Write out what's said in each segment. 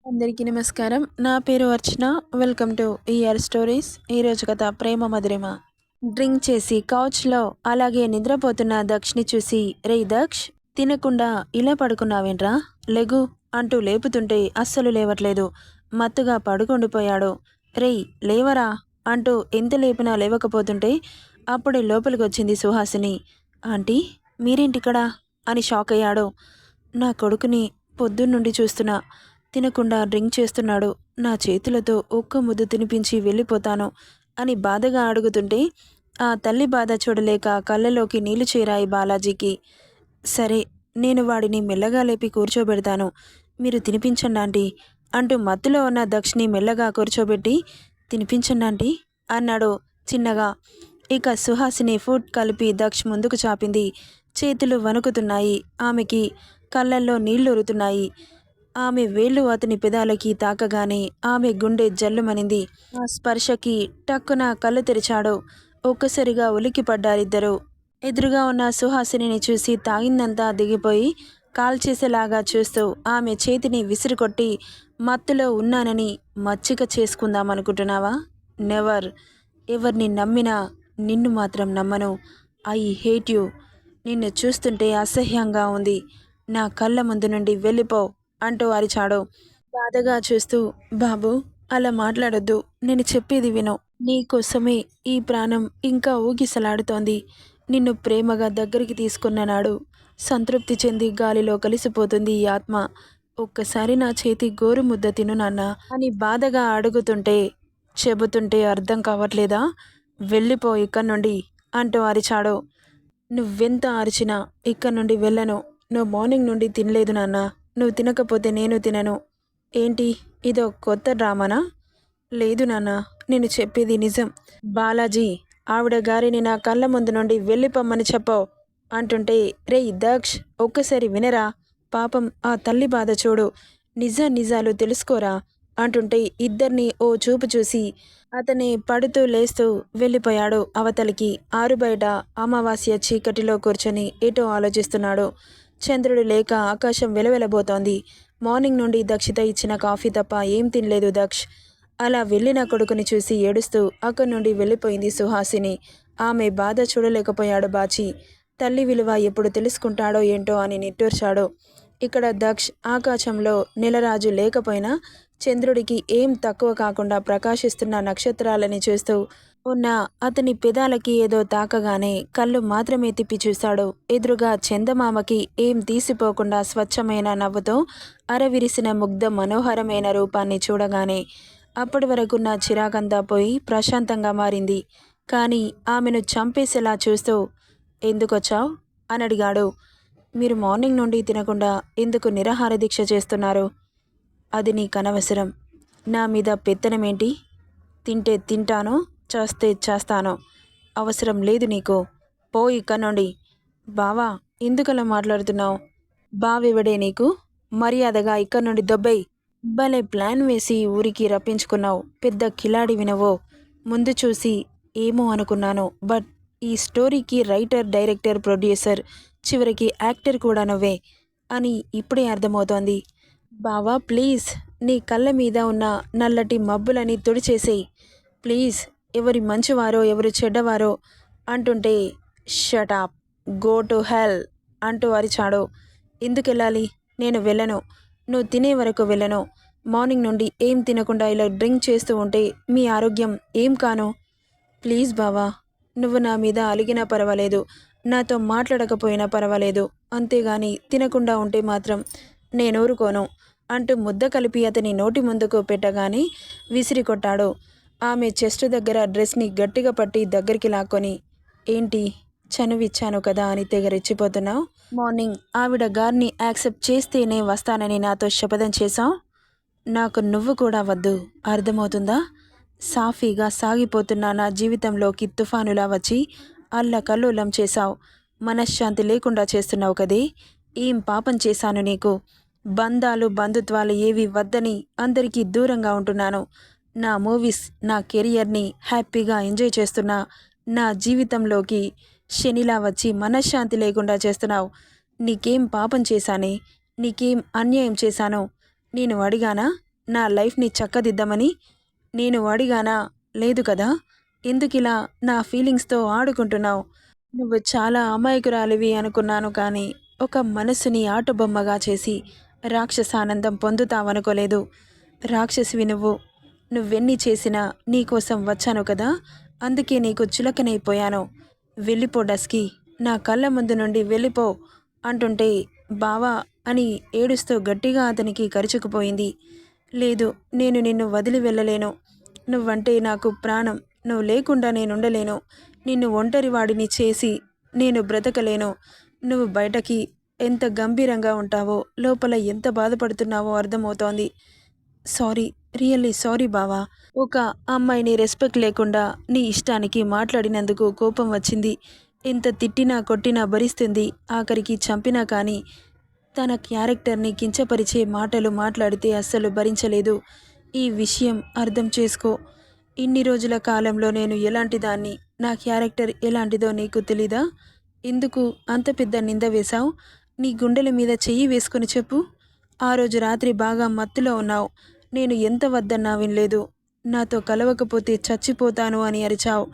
అందరికీ నమస్కారం. నా పేరు Archana. Welcome to ER Stories. ఈరోజు కథ ప్రేమ మధురిమ. డ్రింక్ చేసి కౌచ్‌లో అలాగే నిద్రపోతున్న దక్ష్‌ని చూసి, "రేయ్ దక్ష్! తినకుండా ఇలా పడుకున్నావేంట్రా? లెగు" అంటూ లేపుతుంటే అస్సలు లేవట్లేదు. మత్తుగా పడుకుండిపోయాడు. "రేయ్ లేవరా" అంటూ ఎంత లేపినా లేవకపోతుంటే అప్పుడే లోపలికొచ్చింది సుహాసిని. "ఆంటీ మీరేంటిక్కడ?" అని షాకయ్యాడు. "నా కొడుకుని పొద్దున్నుండి చూస్తున్నా. తినకుండా డ్రింక్ చేస్తున్నాడు. నా చేతులతో ఒక్క ముద్ద తినిపించి వెళ్ళిపోతాను" అని బాధగా అడుగుతుంటే ఆ తల్లి బాధ చూడలేక కళ్ళలోకి నీళ్లు చేరాయి బాలాజీకి. "సరే నేను వాడిని మెల్లగా లేపి కూర్చోబెడతాను. మీరు తినిపించండి ఆంటీ" అంటూ మత్తులో ఉన్న దక్షిని మెల్లగా కూర్చోబెట్టి, "తినిపించండి ఆంటీ" అన్నాడు చిన్నగా. ఇక సుహాసిని ఫుడ్ కలిపి దక్ష్ ముందుకు చాపింది. చేతులు వణుకుతున్నాయి. ఆమెకి కళ్ళల్లో నీళ్లూరుతున్నాయి. ఆమె వేళ్ళు అతని పెదాలకి తాకగానే ఆమె గుండె జల్లుమనింది. ఆ స్పర్శకి టక్కున కళ్ళు తెరిచాడు. ఒక్కసారిగా ఉలిక్కిపడ్డారిద్దరూ. ఎదురుగా ఉన్న సుహాసినిని చూసి తాగిందంతా దిగిపోయి కాల్చేసేలాగా చూస్తూ ఆమె చేతిని విసిరికొట్టి, "మత్తులో ఉన్నానని మచ్చిక చేసుకుందామనుకుంటున్నావా? నెవర్. ఎవరిని నమ్మినా నిన్ను మాత్రం నమ్మను. I hate you. నిన్ను చూస్తుంటే అసహ్యంగా ఉంది. నా కళ్ళ ముందు నుండి వెళ్ళిపో" అంటూ అరిచాడు. బాధగా చూస్తూ, "బాబు అలా మాట్లాడొద్దు. నేను చెప్పేది విను. నీకోసమే ఈ ప్రాణం ఇంకా ఊగిసలాడుతోంది. నిన్ను ప్రేమగా దగ్గరికి తీసుకున్న నాడు సంతృప్తి చెంది గాలిలో కలిసిపోతుంది ఈ ఆత్మ. ఒక్కసారి నా చేతి గోరుముద్ద తిను నాన్నా" అని బాధగా అడుగుతుంటే, "చెబుతుంటే అర్థం కావట్లేదా? వెళ్ళిపో ఇక్కడి నుండి" అంటూ అరిచాడు. "నువ్వెంత అరిచినా ఇక్కడి నుండి వెళ్ళను. నువ్వు మార్నింగ్ నుండి తినలేదు నాన్నా. నువ్వు తినకపోతే నేను తినను. ఏంటి ఇదో కొత్త డ్రామానా?" "లేదు నాన్న, నేను చెప్పేది నిజం." "బాలాజీ, ఆవిడ గారిని నా కళ్ళ ముందు నుండి వెళ్ళిపోమ్మని చెప్పు" అంటుంటే, "రేయ్ దక్ష్, ఒక్కసారి వినరా? పాపం ఆ తల్లి బాధ చూడు. నిజాలు తెలుసుకోరా" అంటుంటే ఇద్దరిని ఓ చూపు చూసి అతనే పడుతూ లేస్తూ వెళ్ళిపోయాడు అవతలికి. ఆరుబయట అమావాస్య చీకటిలో కూర్చొని ఏటో ఆలోచిస్తున్నాడు. చంద్రుడు లేక ఆకాశం వెలవెలబోతోంది. మార్నింగ్ నుండి దక్షిత ఇచ్చిన కాఫీ తప్ప ఏం తినలేదు దక్ష్. అలా వెళ్ళిన కొడుకుని చూసి ఏడుస్తూ అక్కడి నుండి వెళ్ళిపోయింది సుహాసిని. ఆమె బాధ చూడలేకపోయాడు బాచి. తల్లి విలువ ఎప్పుడు తెలుసుకుంటాడో ఏంటో అని నిట్టూర్చాడు. ఇక్కడ దక్ష్ ఆకాశంలో నెలరాజు లేకపోయినా చంద్రుడికి ఏం తక్కువ కాకుండా ప్రకాశిస్తున్న నక్షత్రాలని చూస్తూ ఉన్న అతని పెదాలకి ఏదో తాకగానే కళ్ళు మాత్రమే తిప్పి చూశాడు. ఎదురుగా చందమామకి ఏం తీసిపోకుండా స్వచ్ఛమైన నవ్వుతో అరవిరిసిన ముగ్ధ మనోహరమైన రూపాన్ని చూడగానే అప్పటి వరకున్న చిరాకంతా పోయి ప్రశాంతంగా మారింది. కానీ ఆమెను చంపేసేలా చూస్తూ, "ఎందుకొచ్చావ్?" అని అడిగాడు. "మీరు మార్నింగ్ నుండి తినకుండా ఎందుకు నిరాహార దీక్ష చేస్తున్నారు? అది నీకనవసరం. నా మీద పెత్తనమేంటి? తింటే తింటాను, చేస్తే చేస్తాను. అవసరం లేదు నీకు. పో ఇక్కడి నుండి." "బావా ఎందుకలా మాట్లాడుతున్నావు? బావెవడే నీకు? మర్యాదగా ఇక్కడి నుండి దొబ్బేయ్." "భలే ప్లాన్ వేసి ఊరికి రప్పించుకున్నావు. పెద్ద కిలాడి వినవో. ముందు చూసి ఏమో అనుకున్నాను. బట్ ఈ స్టోరీకి రైటర్, డైరెక్టర్, ప్రొడ్యూసర్, చివరికి యాక్టర్ కూడా నువ్వే అని ఇప్పుడే అర్థమవుతోంది. బావా ప్లీజ్, నీ కళ్ళ మీద ఉన్న నల్లటి మబ్బులని తుడిచేసేయ్. ప్లీజ్, ఎవరి మంచివారో ఎవరు చెడ్డవారో అంటుంటే, షటాప్, గో టు హెల్ అంటూ అరిచాడు. "ఎందుకెళ్ళాలి? నేను వెళ్ళను. నువ్వు తినే వరకు వెళ్ళను. మార్నింగ్ నుండి ఏం తినకుండా ఇలా డ్రింక్ చేస్తూ ఉంటే మీ ఆరోగ్యం ఏం కాను. ప్లీజ్ బావా, నువ్వు నా మీద అలిగినా పర్వాలేదు, నాతో మాట్లాడకపోయినా పర్వాలేదు. అంతేగాని తినకుండా ఉంటే మాత్రం నేను ఊరుకోను" అంటూ ముద్ద కలిపి అతని నోటి ముందుకు పెట్టగానే విసిరికొట్టాడు. ఆమె చెస్ట్ దగ్గర డ్రెస్ని గట్టిగా పట్టి దగ్గరికి లాక్కొని, "ఏంటి చనువిచ్చాను కదా అని తెగ రెచ్చిపోతున్నావు? మార్నింగ్ ఆవిడ గారిని యాక్సెప్ట్ చేస్తేనే వస్తానని నాతో శపథం చేశావు. నాకు నువ్వు కూడా వద్దు, అర్థమవుతుందా? సాఫీగా సాగిపోతున్న నా జీవితంలోకి తుఫానులా వచ్చి అల్లకల్లోలం చేశావు. మనశ్శాంతి లేకుండా చేస్తున్నావు కదే. ఏం పాపం చేశాను నీకు? బంధాలు బంధుత్వాలు ఏవి వద్దని అందరికీ దూరంగా ఉంటున్నాను. నా మూవీస్, నా కెరియర్ని హ్యాపీగా ఎంజాయ్ చేస్తున్నా. నా జీవితంలోకి శనిలా వచ్చి మనశ్శాంతి లేకుండా చేస్తున్నావు. నీకేం పాపం చేశానే? నీకేం అన్యాయం చేశాను? నేను అడిగానా? నా లైఫ్ని చక్కదిద్దామని నేను అడిగానా? లేదు కదా. ఎందుకిలా నా ఫీలింగ్స్తో ఆడుకుంటున్నావు? నువ్వు చాలా అమాయకురాలివి అనుకున్నాను, కానీ ఒక మనసుని ఆటబొమ్మగా చేసి రాక్షసానందం పొందుతావనుకోలేదు. రాక్షసివి నువ్వు. నువ్వెన్ని చేసినా నీకోసం వచ్చాను కదా, అందుకే నీకు చులకనైపోయాను. వెళ్ళిపో డస్కీ, నా కళ్ళ ముందు నుండి వెళ్ళిపో అంటుంటే బావా అని ఏడుస్తూ గట్టిగా అతనికి కరుచుకుపోయింది. లేదు, నేను నిన్ను వదిలి వెళ్ళలేను. నువ్వంటే నాకు ప్రాణం. నువ్వు లేకుండా నేనుండలేను. నిన్ను ఒంటరివాడిని చేసి నేను బ్రతకలేను. నువ్వు బయటకి ఎంత గంభీరంగా ఉంటావో, లోపల ఎంత బాధపడుతున్నావో అర్థమవుతోంది. సారీ, రియల్లీ సారీ బావా. ఒక అమ్మాయిని రెస్పెక్ట్ లేకుండా నీ ఇష్టానికి మాట్లాడినందుకు కోపం వచ్చింది. ఎంత తిట్టినా కొట్టినా భరిస్తుంది. ఆఖరికి చంపినా కానీ తన క్యారెక్టర్ని కించపరిచే మాటలు మాట్లాడితే అస్సలు భరించలేదు. ఈ విషయం అర్థం చేసుకో. ఇన్ని రోజుల కాలంలో నేను ఎలాంటి దాన్ని, నా క్యారెక్టర్ ఎలాంటిదో నీకు తెలీదా? ఎందుకు అంత పెద్ద నింద వేశావు? నీ గుండెల మీద చెయ్యి వేసుకొని చెప్పు. ఆ రోజు రాత్రి బాగా మత్తులో ఉన్నావు. నేను ఎంత వద్దన్నా వినలేదు. నాతో కలవకపోతే చచ్చిపోతాను అని అరిచావు.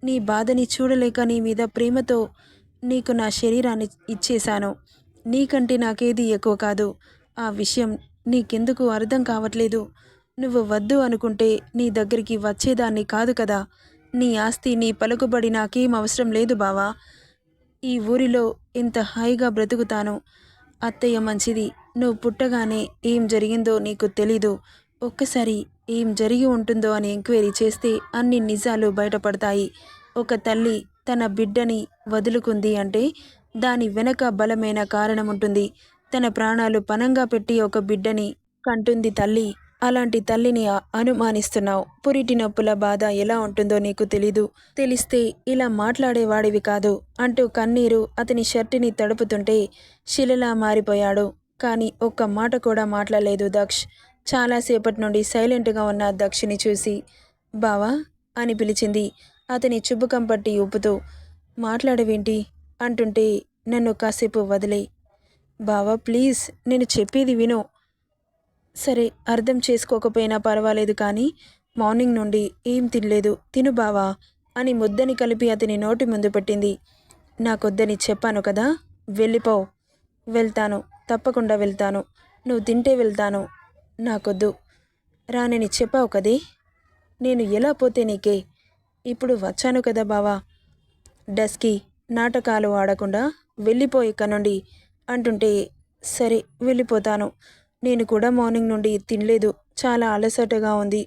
నీ బాధని చూడలేక నీ మీద ప్రేమతో నీకు నా శరీరాన్ని ఇచ్చేశాను. నీకంటే నాకేది ఎక్కువ కాదు. ఆ విషయం నీకెందుకు అర్థం కావట్లేదు? నువ్వు వద్దు అనుకుంటే నీ దగ్గరికి వచ్చేదాన్ని కాదు కదా. నీ ఆస్తి, నీ పలుకుబడి నాకేం అవసరం లేదు బావా. ఈ ఊరిలో ఇంత హాయిగా బ్రతుకుతాను. అత్తయ్య మంచిది. నువ్వు పుట్టగానే ఏం జరిగిందో నీకు తెలీదు. ఒక్కసారి ఏం జరిగి ఉంటుందో అని ఎంక్వైరీ చేస్తే అన్ని నిజాలు బయటపడతాయి. ఒక తల్లి తన బిడ్డని వదులుకుంది అంటే దాని వెనక బలమైన కారణం ఉంటుంది. తన ప్రాణాలు పణంగా పెట్టి ఒక బిడ్డని కంటుంది తల్లి. అలాంటి తల్లిని అనుమానిస్తున్నావు. పురిటి నొప్పుల బాధ ఎలా ఉంటుందో నీకు తెలీదు. తెలిస్తే ఇలా మాట్లాడేవాడివి కాదు అంటూ కన్నీరు అతని షర్టుని తడుపుతుంటే శిలలా మారిపోయాడు. కానీ ఒక్క మాట కూడా మాట్లాడలేదు దక్ష్. చాలాసేపటి నుండి సైలెంట్గా ఉన్న దక్షిని చూసి బావా అని పిలిచింది. అతని చుబ్బకం పట్టి ఊపుతూ మాట్లాడవేంటి అంటుంటే నన్ను కాసేపు వదిలే. బావా ప్లీజ్, నేను చెప్పేది విను. సరే, అర్థం చేసుకోకపోయినా పర్వాలేదు, కానీ మార్నింగ్ నుండి ఏం తినలేదు, తిను బావా అని ముద్దని కలిపి అతని నోటి ముందు పెట్టింది. నాకొద్దని చెప్పాను కదా, వెళ్ళిపో. వెళ్తాను, తప్పకుండా వెళ్తాను. నువ్వు తింటే వెళ్తాను. నాకొద్దు. రానని చెప్పావు కదే. నేను ఎలా పోతే నీకే? ఇప్పుడు వచ్చాను కదా బావా. డస్కీ, నాటకాలు ఆడకుండా వెళ్ళిపో ఇక్క నుండి అంటుంటే సరే వెళ్ళిపోతాను. నేను కూడా మార్నింగ్ నుండి తినలేదు. చాలా అలసటగా ఉంది.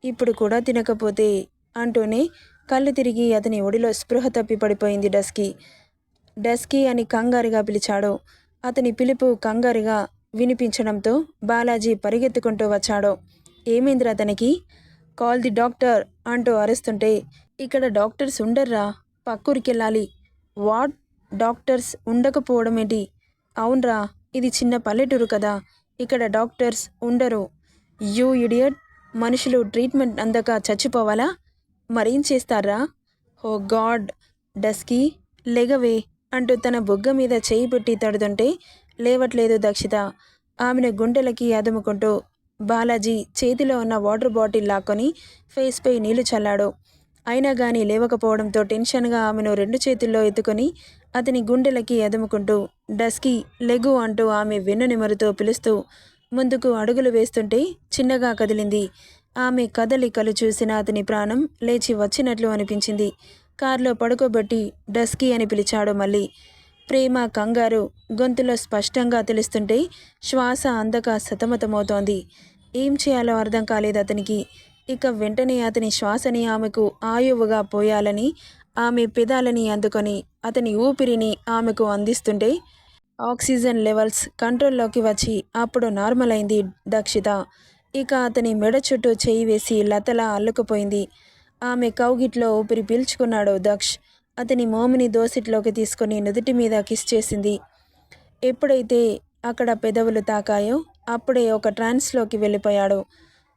ఇప్పుడు కూడా తినకపోతే అంటూనే కళ్ళు తిరిగి అతని ఒడిలో స్పృహ తప్పి పడిపోయింది డస్కీ. డస్కీ అని కంగారుగా పిలిచాడు. అతని పిలుపు కంగారుగా వినిపించడంతో బాలాజీ పరిగెత్తుకుంటూ వచ్చాడు. ఏమైందిరా అతనికి? కాల్ ది డాక్టర్ అంటూ అరుస్తుంటే ఇక్కడ డాక్టర్స్ ఉండర్రా, పక్కూరికెళ్ళాలి. వాట్? డాక్టర్స్ ఉండకపోవడం ఏంటి? అవునరా, ఇది చిన్న పల్లెటూరు కదా, ఇక్కడ డాక్టర్స్ ఉండరు. You idiot. మనుషులు ట్రీట్మెంట్ అందక చచ్చిపోవాలా? మరేం చేస్తారా? ఓ గాడ్. డస్కీ, లెగవే అంటూ తన బుగ్గ మీద చేయి పెట్టి తడుతుంటే లేవట్లేదు దక్షిత. ఆమెను గుండెలకి అదుముకుంటూ బాలాజీ చేతిలో ఉన్న వాటర్ బాటిల్ లాక్కొని ఫేస్పై నీళ్లు చల్లాడు. అయినా కానీ లేవకపోవడంతో టెన్షన్గా ఆమెను రెండు చేతుల్లో ఎత్తుకొని అతని గుండెలకి అదుముకుంటూ డస్కీ లెగు అంటూ ఆమె వెన్ను నిమరుతో పిలుస్తూ ముందుకు అడుగులు వేస్తుంటే చిన్నగా కదిలింది. ఆమె కదలికలు చూసిన అతని ప్రాణం లేచి వచ్చినట్లు అనిపించింది. కారులో పడుకోబెట్టి డస్కీ అని పిలిచాడు మళ్ళీ. ప్రేమ కంగారు గొంతులో స్పష్టంగా తెలుస్తుంటే శ్వాస అందక సతమతమవుతోంది. ఏం చేయాలో అర్థం కాలేదు అతనికి. ఇక వెంటనే అతని శ్వాసని ఆమెకు ఆయువుగా పోయాలని ఆమె పెదాలని అందుకొని అతని ఊపిరిని ఆమెకు అందిస్తుంటే ఆక్సిజన్ లెవెల్స్ కంట్రోల్లోకి వచ్చి అప్పుడు నార్మల్ అయింది దక్షిత. ఇక అతని మెడ చుట్టూ చేయి వేసి లతలా అల్లుకుపోయింది. ఆమె కౌగిట్లో ఊపిరి పీల్చుకున్నాడు దక్ష్. అతని మోముని దోసిట్లోకి తీసుకొని నుదుటి మీద కిస్ చేసింది. ఎప్పుడైతే అక్కడ పెదవులు తాకాయో అప్పుడే ఒక ట్రాన్స్లోకి వెళ్ళిపోయాడు.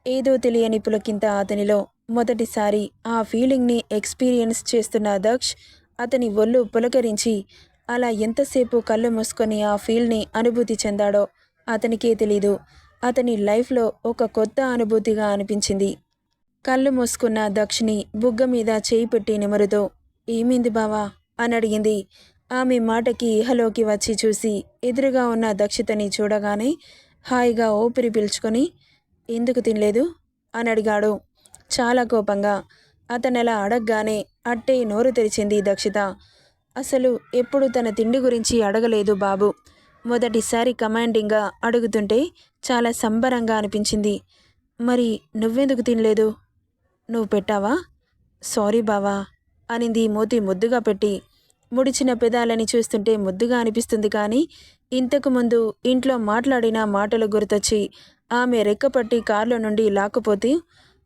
ఏదో తెలియని పులకింత అతనిలో. మొదటిసారి ఆ ఫీలింగ్ని ఎక్స్పీరియన్స్ చేస్తున్న దక్ష్ అతని ఒళ్ళు పులకరించి అలా ఎంతసేపు కళ్ళు మూసుకొని ఆ ఫీల్ని అనుభూతి చెందాడో అతనికే తెలీదు. అతని లైఫ్లో ఒక కొత్త అనుభూతిగా అనిపించింది. కళ్ళు మూసుకున్న దక్షిణి బుగ్గ మీద చేయి పెట్టి నిమురుతో, ఏమైంది బావా అని అడిగింది. ఆమె మాటకి ఇహలోకి వచ్చి చూసి ఎదురుగా ఉన్న దక్షితని చూడగానే హాయిగా ఊపిరి పీల్చుకొని, ఎందుకు తినలేదు అని అడిగాడు చాలా కోపంగా. అతనలా అడగగానే అట్టే నోరు తెరిచింది దక్షిత. అసలు ఎప్పుడు తన తిండి గురించి అడగలేదు బాబు. మొదటిసారి కమాండింగ్గా అడుగుతుంటే చాలా సంబరంగా అనిపించింది. మరి నువ్వెందుకు తినలేదు? నువ్వు పెట్టావా? సారీ బావా అనింది మూతి ముద్దుగా పెట్టి. ముడిచిన పెదాలని చూస్తుంటే ముద్దుగా అనిపిస్తుంది, కానీ ఇంతకు ముందు ఇంట్లో మాట్లాడిన మాటలు గుర్తొచ్చి ఆమె రెక్కపట్టి కారులో నుండి లాక్కుపోతే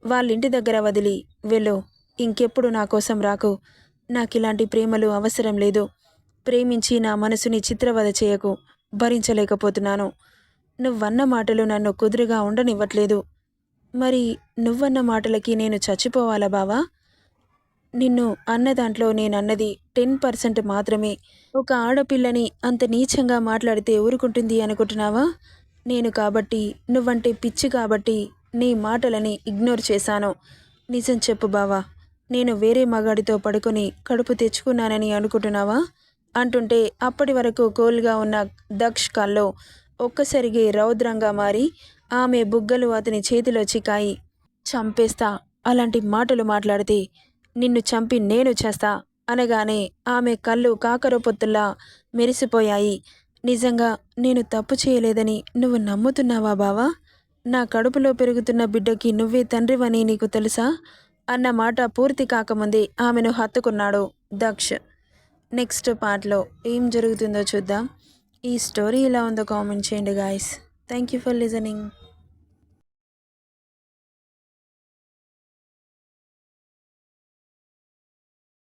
వాళ్ళింటి దగ్గర వదిలి వెళ్ళు, ఇంకెప్పుడు నా కోసం రాకు, నాకిలాంటి ప్రేమలు అవసరం లేదు, ప్రేమించి నా మనసుని చిత్రవద చేయకు, భరించలేకపోతున్నాను, నువ్వన్న మాటలు నన్ను కుదురుగా ఉండనివ్వట్లేదు. మరి నువ్వన్న మాటలకి నేను చచ్చిపోవాలా బావా? నిన్ను అన్న దాంట్లో నేనన్నది 10% మాత్రమే. ఒక ఆడపిల్లని అంత నీచంగా మాట్లాడితే ఊరుకుంటుంది అనుకుంటున్నావా? నేను కాబట్టి, నువ్వంటే పిచ్చి కాబట్టి నీ మాటలని ఇగ్నోర్ చేశాను. నిజం చెప్పు బావా, నేను వేరే మగాడితో పడుకొని కడుపు తెచ్చుకున్నానని అనుకుంటున్నావా అంటుంటే అప్పటి వరకు కూల్గా ఉన్న దక్ష్ కల్లో ఒక్కసారిగా రౌద్రంగా మారి ఆమె బుగ్గలు అతని చేతిలో చికాయి. చంపేస్తా, అలాంటి మాటలు మాట్లాడితే నిన్ను చంపి నేను చేస్తా అనగానే ఆమె కళ్ళు కాకరపొత్తుల్లా మెరిసిపోయాయి. నిజంగా నేను తప్పు చేయలేదని నువ్వు నమ్ముతున్నావా బావా? నా కడుపులో పెరుగుతున్న బిడ్డకి నువ్వే తండ్రివని నీకు తెలుసా అన్న మాట పూర్తి కాకముందే ఆమెను హత్తుకున్నాడు దక్ష్. నెక్స్ట్ పార్ట్లో ఏం జరుగుతుందో చూద్దాం. ఈ స్టోరీ ఎలా ఉందో కామెంట్ చేయండి guys. Thank you for listening.